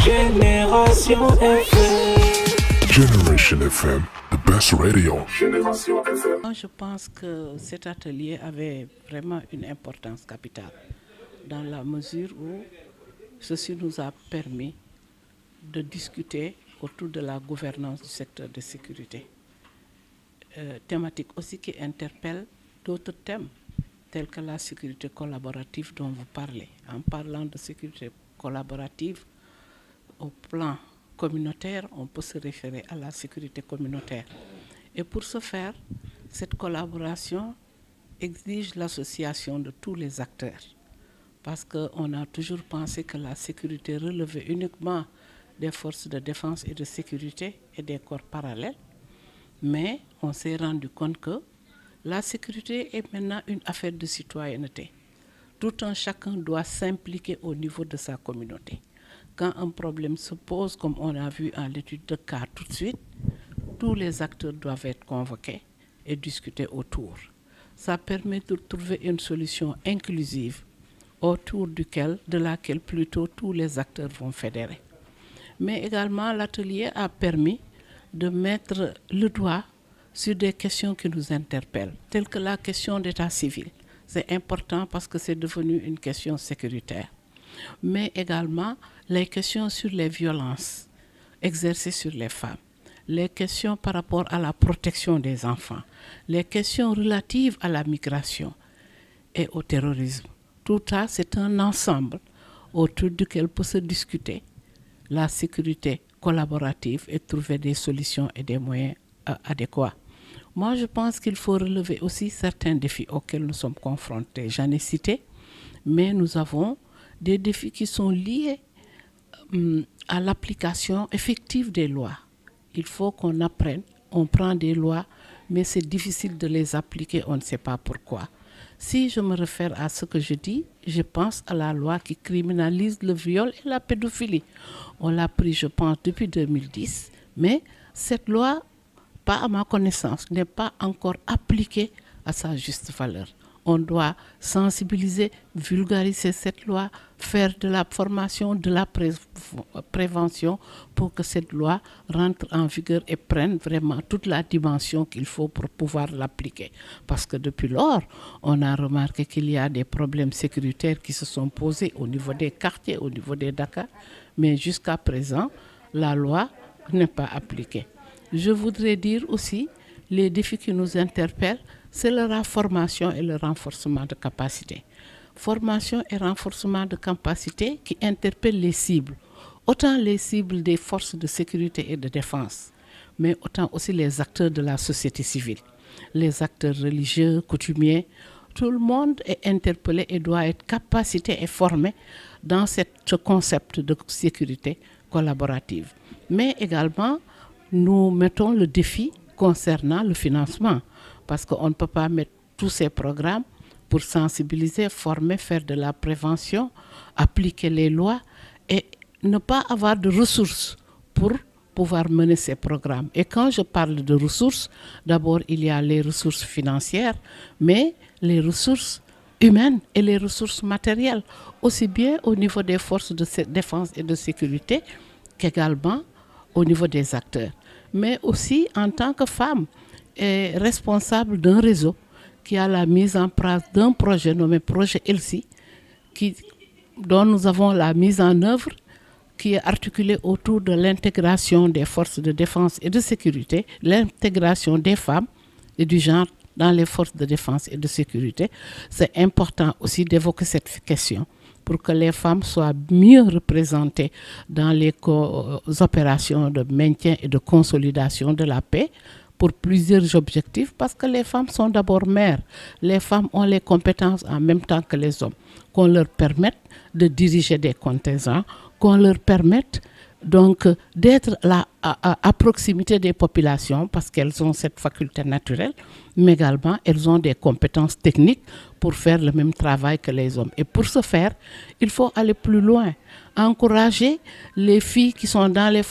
Génération FM. Generation FM, the best radio. Génération FM. Moi, je pense que cet atelier avait vraiment une importance capitale dans la mesure où ceci nous a permis de discuter autour de la gouvernance du secteur de sécurité. Thématique aussi qui interpelle d'autres thèmes tels que la sécurité collaborative dont vous parlez. En parlant de sécurité collaborative, au plan communautaire, on peut se référer à la sécurité communautaire. Et pour ce faire, cette collaboration exige l'association de tous les acteurs. Parce qu'on a toujours pensé que la sécurité relevait uniquement des forces de défense et de sécurité et des corps parallèles. Mais on s'est rendu compte que la sécurité est maintenant une affaire de citoyenneté. Tout un chacun doit s'impliquer au niveau de sa communauté. Quand un problème se pose, comme on a vu en l'étude de cas tout de suite, tous les acteurs doivent être convoqués et discuter autour. Ça permet de trouver une solution inclusive autour de laquelle plutôt tous les acteurs vont fédérer. Mais également, l'atelier a permis de mettre le doigt sur des questions qui nous interpellent, telles que la question d'état civil. C'est important parce que c'est devenu une question sécuritaire. Mais également les questions sur les violences exercées sur les femmes, les questions par rapport à la protection des enfants, les questions relatives à la migration et au terrorisme. Tout ça, c'est un ensemble autour duquel peut se discuter la sécurité collaborative et trouver des solutions et des moyens adéquats. Moi, je pense qu'il faut relever aussi certains défis auxquels nous sommes confrontés. J'en ai cité, mais nous avons des défis qui sont liés à l'application effective des lois. Il faut qu'on apprenne, on prend des lois, mais c'est difficile de les appliquer, on ne sait pas pourquoi. Si je me réfère à ce que je dis, je pense à la loi qui criminalise le viol et la pédophilie. On l'a pris, je pense, depuis 2010, mais cette loi, pas à ma connaissance, n'est pas encore appliquée à sa juste valeur. On doit sensibiliser, vulgariser cette loi, faire de la formation, de la prévention pour que cette loi rentre en vigueur et prenne vraiment toute la dimension qu'il faut pour pouvoir l'appliquer. Parce que depuis lors, on a remarqué qu'il y a des problèmes sécuritaires qui se sont posés au niveau des quartiers, au niveau des Dakar, mais jusqu'à présent, la loi n'est pas appliquée. Je voudrais dire aussi, les défis qui nous interpellent, c'est la formation et le renforcement de capacité. Formation et renforcement de capacité qui interpellent les cibles. Autant les cibles des forces de sécurité et de défense, mais autant aussi les acteurs de la société civile, les acteurs religieux, coutumiers. Tout le monde est interpellé et doit être capacité et formé dans ce concept de sécurité collaborative. Mais également, nous mettons le défi concernant le financement, parce qu'on ne peut pas mettre tous ces programmes pour sensibiliser, former, faire de la prévention, appliquer les lois et ne pas avoir de ressources pour pouvoir mener ces programmes. Et quand je parle de ressources, d'abord il y a les ressources financières, mais les ressources humaines et les ressources matérielles, aussi bien au niveau des forces de défense et de sécurité qu'également au niveau des acteurs. Mais aussi en tant que femme et responsable d'un réseau qui a la mise en place d'un projet nommé Projet Elsie, dont nous avons la mise en œuvre, qui est articulée autour de l'intégration des forces de défense et de sécurité, l'intégration des femmes et du genre dans les forces de défense et de sécurité. C'est important aussi d'évoquer cette question pour que les femmes soient mieux représentées dans les opérations de maintien et de consolidation de la paix pour plusieurs objectifs, parce que les femmes sont d'abord mères. Les femmes ont les compétences en même temps que les hommes. Qu'on leur permette de diriger des contingents, qu'on leur permette donc d'être là à proximité des populations parce qu'elles ont cette faculté naturelle, mais également elles ont des compétences techniques pour faire le même travail que les hommes. Et pour ce faire, il faut aller plus loin, encourager les filles qui sont dans les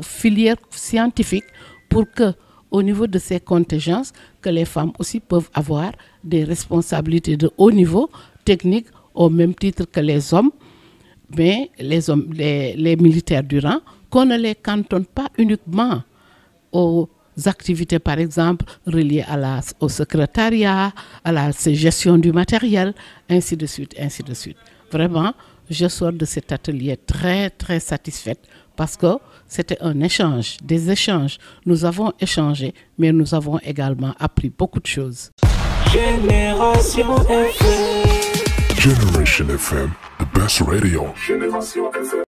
filières scientifiques pour que, au niveau de ces contingences, que les femmes aussi peuvent avoir des responsabilités de haut niveau technique au même titre que les hommes, mais les militaires du rang, qu'on ne les cantonne pas uniquement aux activités, par exemple, reliées au secrétariat, à la gestion du matériel, ainsi de suite, ainsi de suite. Vraiment, je sors de cet atelier très, très satisfaite parce que c'était un échange, des échanges. Nous avons échangé, mais nous avons également appris beaucoup de choses. Génération FM. Generation FM, the best radio. Génération FM.